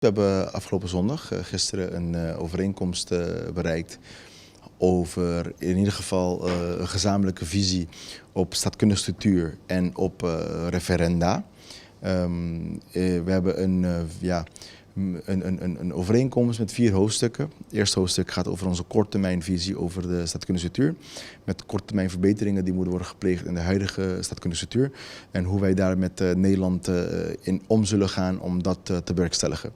We hebben afgelopen zondag, gisteren, een overeenkomst bereikt over in ieder geval een gezamenlijke visie op staatkundige structuur en op referenda. We hebben een overeenkomst met 4 hoofdstukken. Het eerste hoofdstuk gaat over onze korttermijnvisie over de staatkundige structuur. Met korttermijn verbeteringen die moeten worden gepleegd in de huidige staatkundige structuur. En hoe wij daar met Nederland in om zullen gaan om dat te bewerkstelligen.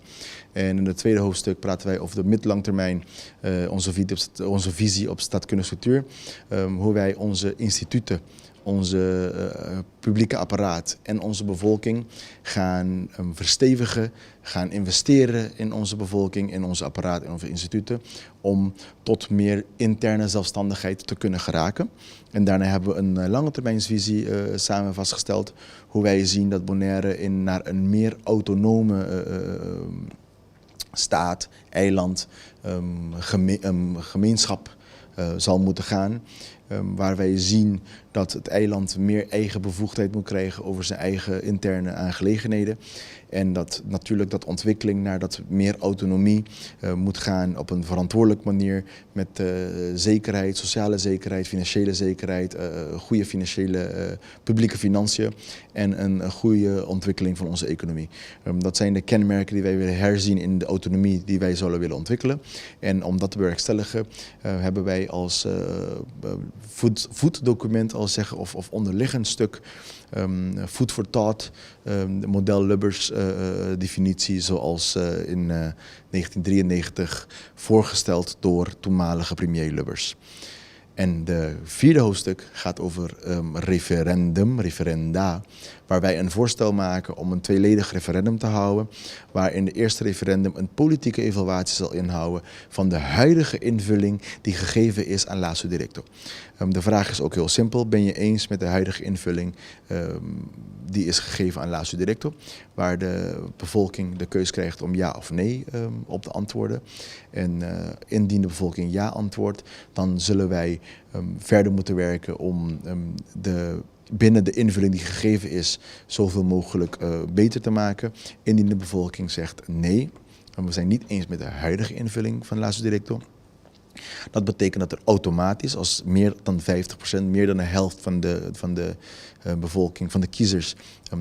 En in het tweede hoofdstuk praten wij over de middelangtermijn, onze visie op staatkundige structuur. Hoe wij onze instituten, onze publieke apparaat en onze bevolking gaan verstevigen, gaan investeren in onze bevolking, in ons apparaat en onze instituten, om tot meer interne zelfstandigheid te kunnen geraken. En daarna hebben we een langetermijnsvisie samen vastgesteld, hoe wij zien dat Bonaire naar een meer autonome staat, eiland, gemeenschap zal moeten gaan. Waar wij zien dat het eiland meer eigen bevoegdheid moet krijgen over zijn eigen interne aangelegenheden. En dat natuurlijk dat ontwikkeling naar dat meer autonomie moet gaan op een verantwoordelijke manier met zekerheid, sociale zekerheid, financiële zekerheid, goede financiële publieke financiën en een goede ontwikkeling van onze economie. Dat zijn de kenmerken die wij willen herzien in de autonomie die wij zullen willen ontwikkelen. En om dat te bewerkstelligen hebben wij als voetdocument of onderliggend stuk Food for Thought, de model Lubbers definitie zoals in 1993 voorgesteld door toenmalige premier Lubbers. En de vierde hoofdstuk gaat over referenda, waar wij een voorstel maken om een tweeledig referendum te houden, waarin de eerste referendum een politieke evaluatie zal inhouden van de huidige invulling die gegeven is aan Lazo Directo. De vraag is ook heel simpel, ben je eens met de huidige invulling die is gegeven aan Lazo Directo, waar de bevolking de keus krijgt om ja of nee op te antwoorden. En indien de bevolking ja antwoordt, dan zullen wij verder moeten werken om binnen de invulling die gegeven is zoveel mogelijk beter te maken. Indien de bevolking zegt nee, we zijn niet eens met de huidige invulling van Lazo Directo. Dat betekent dat er automatisch, als meer dan 50%, meer dan de helft van de bevolking, van de kiezers,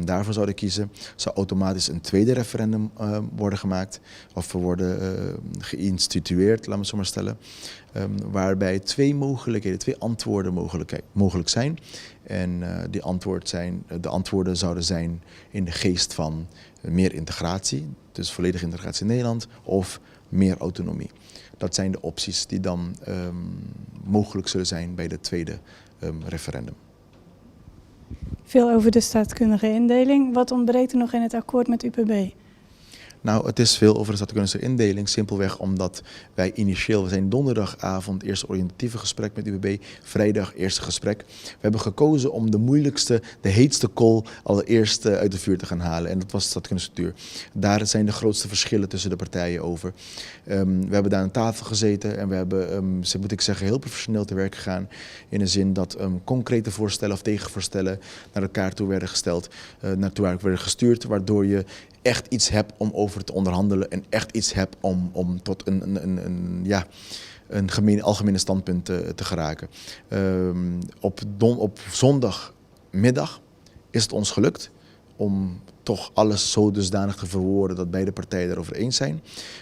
daarvoor zouden kiezen, zou automatisch een tweede referendum worden gemaakt of worden geïnstitueerd, laten we het zo maar stellen. Waarbij 2 antwoorden mogelijk zijn. En de antwoorden zouden zijn in de geest van meer integratie, dus volledige integratie in Nederland, of meer autonomie. Dat zijn de opties die dan mogelijk zullen zijn bij de tweede referendum. Veel over de staatkundige indeling. Wat ontbreekt er nog in het akkoord met UPB? Nou, het is veel over de staatkundige indeling, simpelweg omdat wij we zijn donderdagavond eerste oriëntatieve gesprek met UPB, vrijdag eerste gesprek. We hebben gekozen om de moeilijkste, de heetste kool allereerst uit de vuur te gaan halen en dat was de staatkundige structuur. Daar zijn de grootste verschillen tussen de partijen over. We hebben daar aan tafel gezeten en we hebben, moet ik zeggen, heel professioneel te werk gegaan in de zin dat concrete voorstellen of tegenvoorstellen naar elkaar toe werden gesteld, naartoe werden gestuurd, waardoor je echt iets hebt om over te onderhandelen en echt iets hebt om tot een algemene standpunt te geraken. Op zondagmiddag is het ons gelukt om toch alles zo dusdanig te verwoorden dat beide partijen erover eens zijn.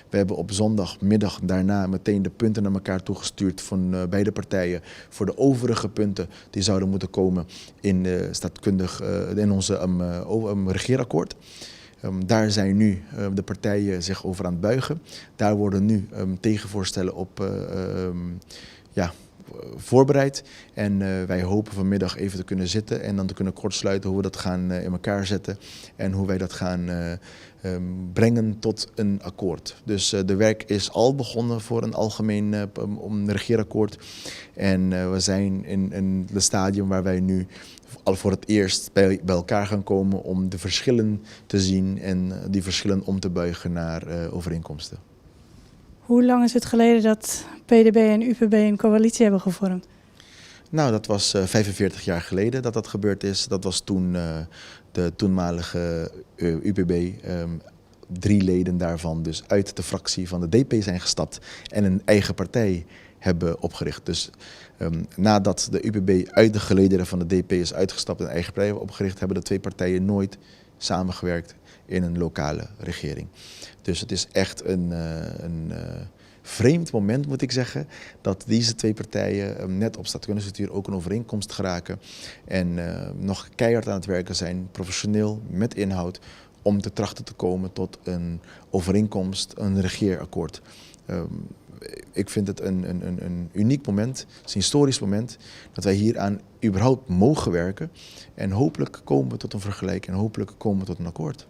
We hebben op zondagmiddag daarna meteen de punten naar elkaar toegestuurd van beide partijen voor de overige punten die zouden moeten komen in onze regeerakkoord. Daar zijn nu de partijen zich over aan het buigen. Daar worden nu tegenvoorstellen op voorbereid. En wij hopen vanmiddag even te kunnen zitten en dan te kunnen kortsluiten hoe we dat gaan in elkaar zetten. En hoe wij dat gaan brengen tot een akkoord. Dus de werk is al begonnen voor een algemeen regeerakkoord. En we zijn in het stadium waar wij nu al voor het eerst bij elkaar gaan komen om de verschillen te zien en die verschillen om te buigen naar overeenkomsten. Hoe lang is het geleden dat PDB en UPB een coalitie hebben gevormd? Nou, dat was 45 jaar geleden dat gebeurd is. Dat was toen de toenmalige UPB 3 leden daarvan dus uit de fractie van de DP zijn gestapt en een eigen partij hebben opgericht. Dus nadat de UPB uit de gelederen van de DP is uitgestapt en een eigen partij hebben opgericht, hebben de 2 partijen nooit samengewerkt in een lokale regering. Dus het is echt een vreemd moment, moet ik zeggen, dat deze 2 partijen net op statutsbestuur ook een overeenkomst geraken en nog keihard aan het werken zijn, professioneel, met inhoud, om te trachten te komen tot een overeenkomst, een regeerakkoord. Ik vind het een uniek moment, het is een historisch moment, dat wij hieraan überhaupt mogen werken. En hopelijk komen we tot een vergelijking en hopelijk komen we tot een akkoord.